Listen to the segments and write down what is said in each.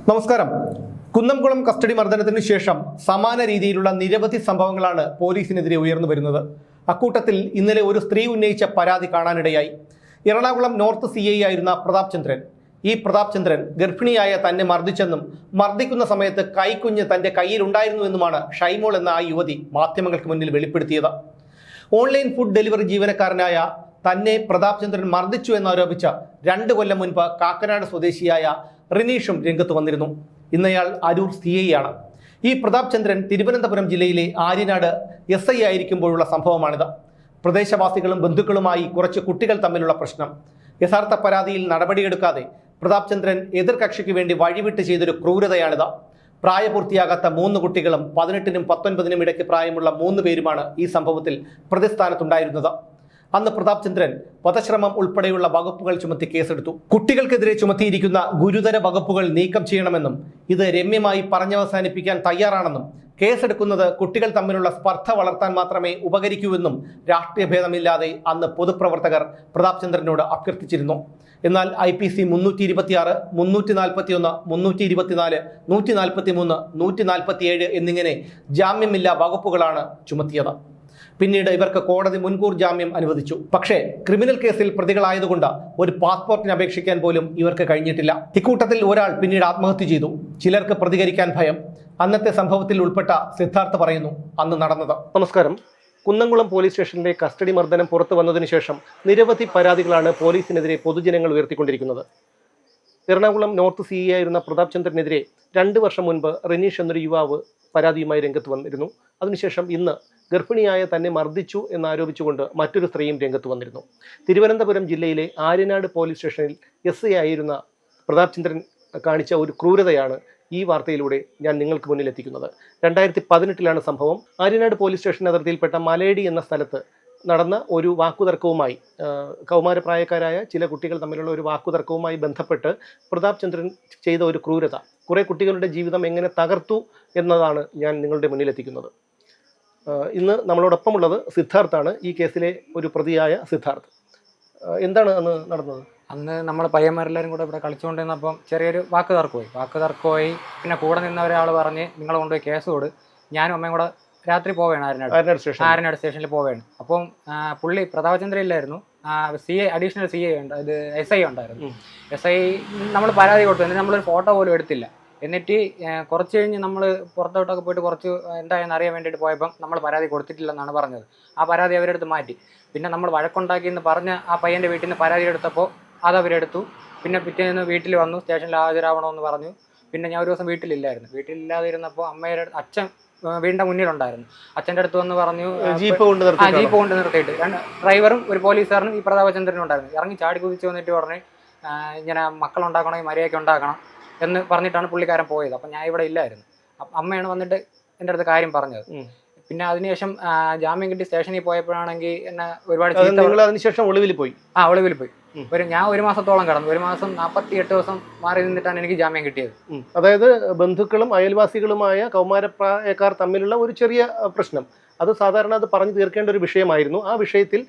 നമസ്കാരം. കുന്നംകുളം കസ്റ്റഡി മർദ്ദനത്തിന് ശേഷം സമാന രീതിയിലുള്ള നിരവധി സംഭവങ്ങളാണ് പോലീസിനെതിരെ ഉയർന്നു വരുന്നത്. അക്കൂട്ടത്തിൽ ഇന്നലെ ഒരു സ്ത്രീ ഉന്നയിച്ച പരാതി കാണാനിടയായി. എറണാകുളം നോർത്ത് CI ആയിരുന്ന പ്രതാപ് ചന്ദ്രൻ. ഈ പ്രതാപ് ചന്ദ്രൻ ഗർഭിണിയായ തന്നെ മർദ്ദിച്ചെന്നും മർദ്ദിക്കുന്ന സമയത്ത് കൈക്കുഞ്ഞ് തന്റെ കയ്യിലുണ്ടായിരുന്നുവെന്നുമാണ് ഷൈമോൾ എന്ന ആ യുവതി മാധ്യമങ്ങൾക്ക് മുന്നിൽ വെളിപ്പെടുത്തിയത്. ഓൺലൈൻ ഫുഡ് ഡെലിവറി ജീവനക്കാരനായ തന്നെ പ്രതാപ് ചന്ദ്രൻ മർദ്ദിച്ചു എന്നാരോപിച്ച 2 കൊല്ലം മുൻപ് കാക്കനാട് സ്വദേശിയായ റിനീഷും രംഗത്ത് വന്നിരുന്നു. ഇന്നയാൾ അരൂർ CI ആണ്. ഈ പ്രതാപ് ചന്ദ്രൻ തിരുവനന്തപുരം ജില്ലയിലെ ആര്യനാട് SI ആയിരിക്കുമ്പോഴുള്ള സംഭവമാണിത്. പ്രദേശവാസികളും ബന്ധുക്കളുമായി കുറച്ച് കുട്ടികൾ തമ്മിലുള്ള പ്രശ്നം. യഥാർത്ഥ പരാതിയിൽ നടപടിയെടുക്കാതെ പ്രതാപ് ചന്ദ്രൻ എതിർകക്ഷിക്ക് വേണ്ടി വഴിവിട്ട് ചെയ്തൊരു ക്രൂരതയാണിത്. പ്രായപൂർത്തിയാകാത്ത 3 കുട്ടികളും 18നും 19നും ഇടയ്ക്ക് പ്രായമുള്ള 3 പേരുമാണ് ഈ സംഭവത്തിൽ പ്രതിസ്ഥാനത്തുണ്ടായിരുന്നത്. അന്ന് പ്രതാപ് ചന്ദ്രൻ വധശ്രമം ഉൾപ്പെടെയുള്ള വകുപ്പുകൾ ചുമത്തി കേസെടുത്തു. കുട്ടികൾക്കെതിരെ ചുമത്തിയിരിക്കുന്ന ഗുരുതര വകുപ്പുകൾ നീക്കം ചെയ്യണമെന്നും ഇത് രമ്യമായി പറഞ്ഞവസാനിപ്പിക്കാൻ തയ്യാറാണെന്നും കേസെടുക്കുന്നത് കുട്ടികൾ തമ്മിലുള്ള സ്പർദ്ധ വളർത്താൻ മാത്രമേ ഉപകരിക്കൂവെന്നും രാഷ്ട്രീയ ഭേദമില്ലാതെ അന്ന് പൊതുപ്രവർത്തകർ പ്രതാപ് ചന്ദ്രനോട് അഭ്യർത്ഥിച്ചിരുന്നു. എന്നാൽ IPC 326, 341, 324, 143, 147 എന്നിങ്ങനെ ജാമ്യമില്ലാ വകുപ്പുകളാണ് ചുമത്തിയത്. പിന്നീട് ഇവർക്ക് കോടതി മുൻകൂർ ജാമ്യം അനുവദിച്ചു. പക്ഷേ ക്രിമിനൽ കേസിൽ പ്രതികളായതുകൊണ്ട് ഒരു പാസ്പോർട്ടിന് അപേക്ഷിക്കാൻ പോലും ഇവർക്ക് കഴിഞ്ഞിട്ടില്ല. ഇക്കൂട്ടത്തിൽ ഒരാൾ പിന്നീട് ആത്മഹത്യ ചെയ്തു. ചിലർക്ക് പ്രതികരിക്കാൻ ഭയം. അന്നത്തെ സംഭവത്തിൽ ഉൾപ്പെട്ട സിദ്ധാർത്ഥ് പറയുന്നു അന്ന് നടന്നത്. നമസ്കാരം. കുന്നംകുളം പോലീസ് സ്റ്റേഷനിലെ കസ്റ്റഡി മർദ്ദനം പുറത്തു വന്നതിന് ശേഷം നിരവധി പരാതികളാണ് പോലീസിനെതിരെ പൊതുജനങ്ങൾ ഉയർത്തിക്കൊണ്ടിരിക്കുന്നത്. എറണാകുളം നോർത്ത് CI ആയിരുന്ന പ്രതാപ് ചന്ദ്രനെതിരെ 2 വർഷം മുൻപ് റിനീഷ് എന്നൊരു യുവാവ് പരാതിയുമായി രംഗത്ത് വന്നിരുന്നു. അതിനുശേഷം ഇന്ന് ഗർഭിണിയായ തന്നെ മർദ്ദിച്ചു എന്നാരോപിച്ചുകൊണ്ട് മറ്റൊരു സ്ത്രീയും രംഗത്ത് വന്നിരുന്നു. തിരുവനന്തപുരം ജില്ലയിലെ ആര്യനാട് പോലീസ് സ്റ്റേഷനിൽ SI ആയിരുന്ന പ്രതാപ് ചന്ദ്രൻ കാണിച്ച ഒരു ക്രൂരതയാണ് ഈ വാർത്തയിലൂടെ ഞാൻ നിങ്ങൾക്ക് മുന്നിൽ എത്തിക്കുന്നത്. 2018 സംഭവം. ആര്യനാട് പോലീസ് സ്റ്റേഷൻ അതിർത്തിയിൽപ്പെട്ട മലേടി എന്ന സ്ഥലത്ത് നടന്ന ഒരു വാക്കുതർക്കവുമായി, കൗമാരപ്രായക്കാരായ ചില കുട്ടികൾ തമ്മിലുള്ള ഒരു വാക്കുതർക്കവുമായി ബന്ധപ്പെട്ട് പ്രതാപ് ചന്ദ്രൻ ചെയ്ത ഒരു ക്രൂരത കുറേ കുട്ടികളുടെ ജീവിതം എങ്ങനെ തകർത്തു എന്നതാണ് ഞാൻ നിങ്ങളുടെ മുന്നിൽ എത്തിക്കുന്നത്. ഇന്ന് നമ്മളോടൊപ്പമുള്ളത് സിദ്ധാർത്ഥാണ്, ഈ കേസിലെ ഒരു പ്രതിയായ സിദ്ധാർത്ഥ്. എന്താണ് അന്ന് നടന്നത്? അന്ന് നമ്മൾ പയ്യന്മാരെല്ലാവരും കൂടെ ഇവിടെ കളിച്ചുകൊണ്ടിരുന്നപ്പം ചെറിയൊരു വാക്ക് തർക്കമായി. പിന്നെ കൂടെ നിന്ന ഒരാൾ പറഞ്ഞ് നിങ്ങൾ കൊണ്ടുപോയി കേസ് കൊടു. ഞാനും അമ്മയും കൂടെ രാത്രി പോവുകയാണ് ആര്യനാട് സ്റ്റേഷനിൽ പോവുകയാണ്. അപ്പം പുള്ളി പ്രതാപചന്ദ്രൻ ഇല്ലായിരുന്നു, CI അഡീഷണൽ CI ഉണ്ട്, ഇത് SI ഉണ്ടായിരുന്നു. SI നമ്മൾ പരാതി കൊടുത്തു. എന്നിട്ട് നമ്മളൊരു ഫോട്ടോ പോലും എടുത്തില്ല. എന്നിട്ട് കുറച്ച് കഴിഞ്ഞ് നമ്മൾ പുറത്തോട്ടൊക്കെ പോയിട്ട് കുറച്ച് എന്തായെന്ന് അറിയാൻ വേണ്ടിയിട്ട് പോയപ്പം നമ്മൾ പരാതി കൊടുത്തിട്ടില്ലെന്നാണ് പറഞ്ഞത്. ആ പരാതി അവരെടുത്ത് മാറ്റി. പിന്നെ നമ്മൾ വഴക്കുണ്ടാക്കിയെന്ന് പറഞ്ഞ് ആ പയ്യൻ്റെ വീട്ടിൽ നിന്ന് പരാതി എടുത്തപ്പോൾ അത് അവരെടുത്തു. പിന്നെ പിറ്റേന്ന് വീട്ടിൽ വന്നു, സ്റ്റേഷനിൽ ഹാജരാവണമെന്ന് പറഞ്ഞു. പിന്നെ ഞാൻ ഒരു ദിവസം വീട്ടിലില്ലായിരുന്നു. വീട്ടിലില്ലാതിരുന്നപ്പോൾ അമ്മയുടെ അച്ഛൻ വീടിൻ്റെ മുന്നിലുണ്ടായിരുന്നു. അച്ഛൻ്റെ അടുത്ത് വന്ന് പറഞ്ഞു, ജീപ്പ് കൊണ്ട് നിർത്തിയിട്ട് 2 ഡ്രൈവറും ഒരു പോലീസുകാരനും ഈ പ്രതാപചന്ദ്രനും ഉണ്ടായിരുന്നു. ഇറങ്ങി ചാടി കുതിച്ച് വന്നിട്ട് പറഞ്ഞ് ഇങ്ങനെ മക്കളുണ്ടാക്കണമെങ്കിൽ മര്യാദയ്ക്ക് ഉണ്ടാക്കണം എന്ന് പറഞ്ഞിട്ടാണ് പുള്ളിക്കാരൻ പോയത്. അപ്പം ഞാൻ ഇവിടെ ഇല്ലായിരുന്നു. അമ്മയാണ് വന്നിട്ട് എൻ്റെ അടുത്ത് കാര്യം പറഞ്ഞത്. പിന്നെ അതിനുശേഷം ജാമ്യം കിട്ടി സ്റ്റേഷനിൽ പോയപ്പോഴാണെങ്കിൽ എന്നെ ഒരുപാട് അതിനുശേഷം ഒളിവിൽ പോയി. ഞാൻ 1 മാസത്തോളം കിടന്നു. 1 മാസം 48 ദിവസം മാറി നിന്നിട്ടാണ് എനിക്ക് ജാമ്യം കിട്ടിയത്. അതായത് ബന്ധുക്കളും അയൽവാസികളുമായ കൗമാരപ്രായക്കാർ തമ്മിലുള്ള ഒരു ചെറിയ പ്രശ്നം, അത് സാധാരണ അത് പറഞ്ഞു തീർക്കേണ്ട ഒരു വിഷയമായിരുന്നു. ആ വിഷയത്തിൽ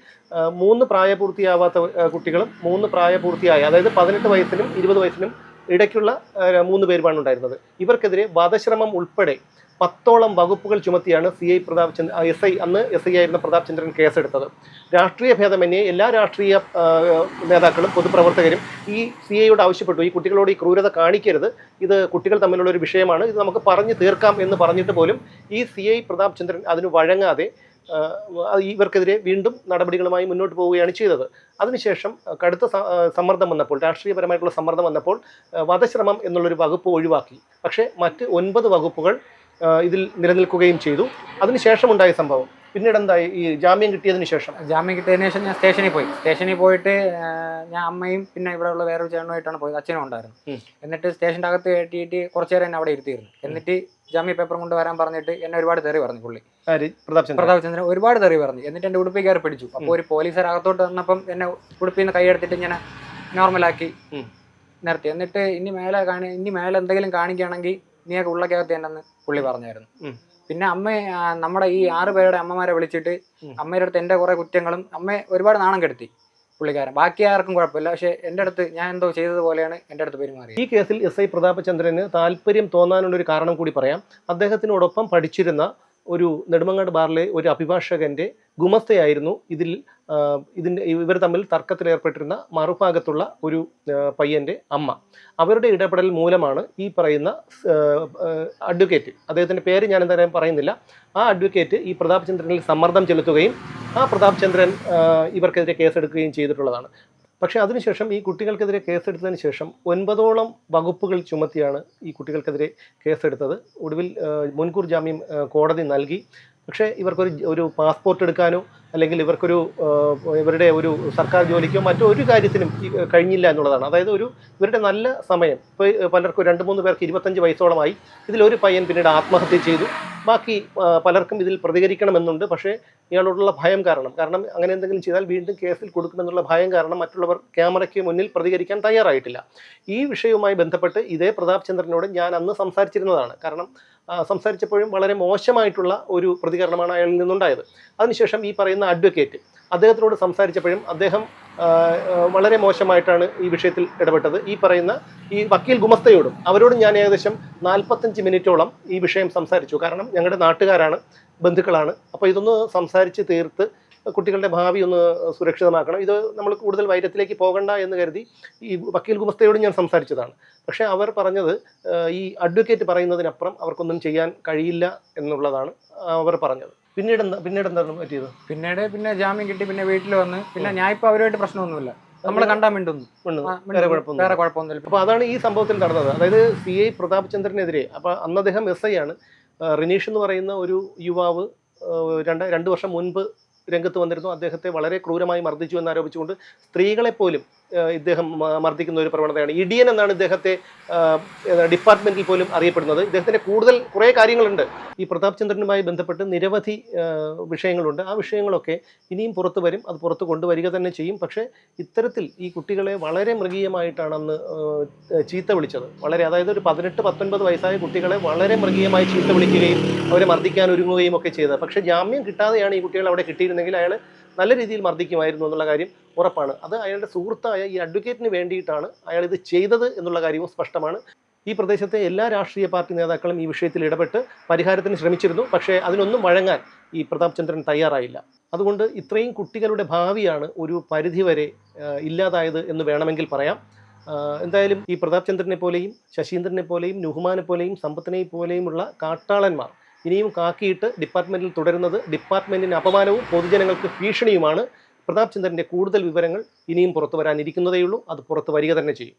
3 പ്രായപൂർത്തിയാവാത്ത കുട്ടികളും 3 പ്രായപൂർത്തിയായ, അതായത് 18 വയസ്സിനും 20 വയസ്സിനും ഇടയ്ക്കുള്ള 3 പേരുമാണ് ഉണ്ടായിരുന്നത്. ഇവർക്കെതിരെ വധശ്രമം ഉൾപ്പെടെ 10ഓളം വകുപ്പുകൾ ചുമത്തിയാണ് അന്ന് SI ആയിരുന്ന പ്രതാപ് ചന്ദ്രൻ കേസെടുത്തത്. രാഷ്ട്രീയ ഭേദമന്യേ എല്ലാ രാഷ്ട്രീയ നേതാക്കളും പൊതുപ്രവർത്തകരും ഈ CIയോട് ആവശ്യപ്പെട്ടു, ഈ കുട്ടികളോട് ഈ ക്രൂരത കാണിക്കരുത്, ഇത് കുട്ടികൾ തമ്മിലുള്ള ഒരു വിഷയമാണ്, ഇത് നമുക്ക് പറഞ്ഞു തീർക്കാം എന്ന് പറഞ്ഞിട്ട് പോലും ഈ CI പ്രതാപ് ചന്ദ്രൻ അതിന് വഴങ്ങാതെ ഇവർക്കെതിരെ വീണ്ടും നടപടികളുമായി മുന്നോട്ട് പോവുകയാണ് ചെയ്തത്. അതിനുശേഷം കടുത്ത സമ്മർദ്ദം വന്നപ്പോൾ, രാഷ്ട്രീയപരമായിട്ടുള്ള സമ്മർദ്ദം വന്നപ്പോൾ വധശ്രമം എന്നുള്ളൊരു വകുപ്പ് ഒഴിവാക്കി. പക്ഷേ മറ്റ് 9 വകുപ്പുകൾ ഇതിൽ നിലനിൽക്കുകയും ചെയ്തു. അതിനുശേഷം ഉണ്ടായ സംഭവം പിന്നീട് എന്തായി? ഈ ജാമ്യം കിട്ടിയതിന് ശേഷം ഞാൻ സ്റ്റേഷനിൽ പോയിട്ട് ഞാൻ അമ്മയും പിന്നെ ഇവിടെയുള്ള വേറൊരു ചേട്ടനുമായിട്ടാണ് പോയത്. അച്ഛനും ഉണ്ടായിരുന്നു. എന്നിട്ട് സ്റ്റേഷൻ്റെ അകത്ത് കയറ്റിയിട്ട് കുറച്ചു നേരം എന്നെ അവിടെ ഇരുത്തിയിരുന്നു. എന്നിട്ട് ജാമ്യ പേപ്പർ കൊണ്ട് വരാൻ പറഞ്ഞിട്ട് എന്നെ ഒരുപാട് തെറി പറഞ്ഞു പുള്ളി, പ്രതാപ് ചന്ദ്രൻ ഒരുപാട് തെറി പറഞ്ഞു. എന്നിട്ട് എൻ്റെ ഉടുപ്പിൽ കയറി പിടിച്ചു. അപ്പോൾ ഒരു പോലീസുകാർ അകത്തോട്ട് വന്നപ്പം എന്നെ ഉടുപ്പിൽ നിന്ന് കൈയെടുത്തിട്ട് ഇങ്ങനെ നോർമലാക്കി നിർത്തി. എന്നിട്ട് ഇനി മേലെ എന്തെങ്കിലും കാണിക്കുകയാണെങ്കിൽ നീയൊക്കെ ഉള്ളക്കകത്ത് തന്നെന്ന് പുള്ളി പറഞ്ഞായിരുന്നു. പിന്നെ നമ്മുടെ ഈ 6 പേരുടെ അമ്മമാരെ വിളിച്ചിട്ട് അമ്മയുടെ അടുത്ത് എൻ്റെ കുറേ കുറ്റങ്ങളും, അമ്മയെ ഒരുപാട് നാണം കെടുത്തി. പുള്ളിക്കാരൻ. ബാക്കി ആർക്കും കുഴപ്പമില്ല, പക്ഷേ എൻ്റെ അടുത്ത് ഞാൻ എന്തോ ചെയ്തതുപോലെയാണ് എൻ്റെ അടുത്ത് പെരുമാറിയത്. ഈ കേസിൽ SI പ്രതാപചന്ദ്രന് താല്പര്യം തോന്നാനുള്ളൊരു കാരണം കൂടി പറയാം. അദ്ദേഹത്തിനോടൊപ്പം പഠിച്ചിരുന്ന ഒരു നെടുമങ്ങാട് ബാറിലെ ഒരു അഭിഭാഷകന്റെ ഗുമസ്തയായിരുന്നു ഇവർ തമ്മിൽ തർക്കത്തിലേർപ്പെട്ടിരുന്ന മറുഭാഗത്തുള്ള ഒരു പയ്യന്റെ അമ്മ. അവരുടെ ഇടപെടൽ മൂലമാണ് ഈ പറയുന്ന അഡ്വക്കേറ്റ്, അദ്ദേഹത്തിന്റെ പേര് ഞാൻ എന്തായാലും പറയുന്നില്ല, ആ അഡ്വക്കേറ്റ് ഈ പ്രതാപചന്ദ്രനിൽ സമ്മർദ്ദം ചെലുത്തുകയും ആ പ്രതാപചന്ദ്രൻ ഇവർക്കെതിരെ കേസെടുക്കുകയും ചെയ്തിട്ടുള്ളതാണ്. പക്ഷേ അതിനുശേഷം ഈ കുട്ടികൾക്കെതിരെ കേസെടുത്തതിന് ശേഷം 9ഓളം വകുപ്പുകൾ ചുമത്തിയാണ് ഈ കുട്ടികൾക്കെതിരെ കേസെടുത്തത്. ഒടുവിൽ മുൻകൂർ ജാമ്യം കോടതി നൽകി. പക്ഷേ ഇവർക്കൊരു പാസ്പോർട്ട് എടുക്കാനോ അല്ലെങ്കിൽ ഇവരുടെ ഒരു സർക്കാർ ജോലിക്കോ മറ്റോ ഒരു കാര്യത്തിനും കഴിഞ്ഞില്ല എന്നുള്ളതാണ്. അതായത് ഇവരുടെ നല്ല സമയം, ഇപ്പോൾ പലർക്കും 2-3 പേർക്ക് 25 വയസ്സോളമായി. ഇതിലൊരു പയ്യൻ പിന്നീട് ആത്മഹത്യ ചെയ്തു. ബാക്കി പലർക്കും ഇതിൽ പ്രതികരിക്കണമെന്നുണ്ട്. പക്ഷേ ഇയാളോടുള്ള ഭയം കാരണം അങ്ങനെ എന്തെങ്കിലും ചെയ്താൽ വീണ്ടും കേസിൽ കൊടുക്കുമെന്നുള്ള ഭയം കാരണം മറ്റുള്ളവർ ക്യാമറയ്ക്ക് മുന്നിൽ പ്രതികരിക്കാൻ തയ്യാറായിട്ടില്ല. ഈ വിഷയവുമായി ബന്ധപ്പെട്ട് ഇതേ പ്രതാപചന്ദ്രനോട് ഞാൻ അന്ന് സംസാരിച്ചിരുന്നതാണ്. കാരണം സംസാരിച്ചപ്പോഴും വളരെ മോശമായിട്ടുള്ള ഒരു പ്രതികരണമാണ് അയാളിൽ നിന്നുണ്ടായത്. അതിനുശേഷം ഈ പറയുന്ന അഡ്വക്കേറ്റ് അദ്ദേഹത്തിനോട് സംസാരിച്ചപ്പോഴും അദ്ദേഹം വളരെ മോശമായിട്ടാണ് ഈ വിഷയത്തിൽ ഇടപെട്ടത്. ഈ വക്കീൽ ഗുമസ്തയോടും അവരോടും ഞാൻ ഏകദേശം 45 മിനിറ്റോളം ഈ വിഷയം സംസാരിച്ചു. കാരണം ഞങ്ങളുടെ നാട്ടുകാരാണ്, ബന്ധുക്കളാണ്. അപ്പോൾ ഇതൊന്ന് സംസാരിച്ച് തീർത്ത് കുട്ടികളുടെ ഭാവി ഒന്ന് സുരക്ഷിതമാക്കണം, ഇത് നമ്മൾ കൂടുതൽ വൈരത്തിലേക്ക് പോകണ്ട എന്ന് കരുതി ഈ വക്കീൽ ഗുമസ്തയോട് ഞാൻ സംസാരിച്ചതാണ്. പക്ഷേ അവർ പറഞ്ഞത് ഈ അഡ്വക്കേറ്റ് പറയുന്നതിനപ്പുറം അവർക്കൊന്നും ചെയ്യാൻ കഴിയില്ല എന്നുള്ളതാണ് അവർ പറഞ്ഞത്. പിന്നീട് എന്താണ് പറ്റിയത്? പിന്നെ ജാമ്യം കിട്ടി, പിന്നെ വീട്ടിൽ വന്ന്, പിന്നെ ഞാൻ ഇപ്പോൾ അവരുമായിട്ട് പ്രശ്നമൊന്നുമില്ല, നമ്മൾ കണ്ടാൽ മിണ്ടുന്നു, വേറെ കുഴപ്പമൊന്നുമില്ല. അപ്പോൾ അതാണ് ഈ സംഭവത്തിൽ നടന്നത്. അതായത് CI പ്രതാപചന്ദ്രനെതിരെ, അപ്പോൾ അന്ന് അദ്ദേഹം SI ആണ്, റിനീഷ് എന്ന് പറയുന്ന ഒരു യുവാവ് 2 വർഷം മുൻപ് രംഗത്ത് വന്നിരുന്നു. അദ്ദേഹത്തെ വളരെ ക്രൂരമായി മർദ്ദിച്ചു എന്നാരോപിച്ചുകൊണ്ട് സ്ത്രീകളെപ്പോലും ഇദ്ദേഹം മർദ്ദിക്കുന്ന ഒരു പ്രവണതയാണ്. ഇടിയൻ എന്നാണ് ഇദ്ദേഹത്തെ ഡിപ്പാർട്ട്മെന്റിൽ പോലും അറിയപ്പെടുന്നത്. ഇദ്ദേഹത്തിന്റെ കുറേ കാര്യങ്ങളുണ്ട്. ഈ പ്രതാപചന്ദ്രനുമായി ബന്ധപ്പെട്ട് നിരവധി വിഷയങ്ങളുണ്ട്. ആ വിഷയങ്ങളൊക്കെ ഇനിയും പുറത്തു വരും, അത് പുറത്ത് കൊണ്ടുവരിക തന്നെ ചെയ്യും. പക്ഷേ ഇത്തരത്തിൽ ഈ കുട്ടികളെ വളരെ മൃഗീയമായിട്ടാണ് അന്ന് ചീത്ത വിളിച്ചത്. അതായത് ഒരു 18-19 വയസ്സായ കുട്ടികളെ വളരെ മൃഗീയമായി ചീത്ത വിളിക്കുകയും അവരെ മർദ്ദിക്കാൻ ഒരുങ്ങുകയും ഒക്കെ ചെയ്തത്. പക്ഷേ ജാമ്യം കിട്ടാതെയാണ് ഈ കുട്ടികൾ അവിടെ കിട്ടിയിരുന്നെങ്കിൽ അയാൾ നല്ല രീതിയിൽ മർദ്ദിക്കുമായിരുന്നു എന്നുള്ള കാര്യം ഉറപ്പാണ്. അത് അയാളുടെ സുഹൃത്തായ ഈ അഡ്വക്കേറ്റിന് വേണ്ടിയിട്ടാണ് അയാൾ ഇത് ചെയ്തത് എന്നുള്ള കാര്യവും സ്പഷ്ടമാണ്. ഈ പ്രദേശത്തെ എല്ലാ രാഷ്ട്രീയ പാർട്ടി നേതാക്കളും ഈ വിഷയത്തിൽ ഇടപെട്ട് പരിഹാരത്തിന് ശ്രമിച്ചിരുന്നു. പക്ഷേ അതിനൊന്നും വഴങ്ങാൻ ഈ പ്രതാപചന്ദ്രൻ തയ്യാറായില്ല. അതുകൊണ്ട് ഇത്രയും കുട്ടികളുടെ ഭാവിയാണ് ഒരു പരിധിവരെ ഇല്ലാതായത് എന്ന് വേണമെങ്കിൽ പറയാം. എന്തായാലും ഈ പ്രതാപചന്ദ്രനെ പോലെയും ശശീന്ദ്രനെ പോലെയും നുഹ്മാനെ പോലെയും സമ്പത്തിനെ പോലെയുമുള്ള കാട്ടാളന്മാർ ഇനിയും കാക്കിയിട്ട് ഡിപ്പാർട്ട്മെന്റിൽ തുടരുന്നത് ഡിപ്പാർട്ട്മെന്റിന് അപമാനവും പൊതുജനങ്ങൾക്ക് ഭീഷണിയുമാണ്. പ്രതാപചന്ദ്രന്റെ കൂടുതൽ വിവരങ്ങൾ ഇനിയും പുറത്തു വരാനിരിക്കുന്നതേയുള്ളൂ. അത് പുറത്തു വരിക തന്നെ ചെയ്യും.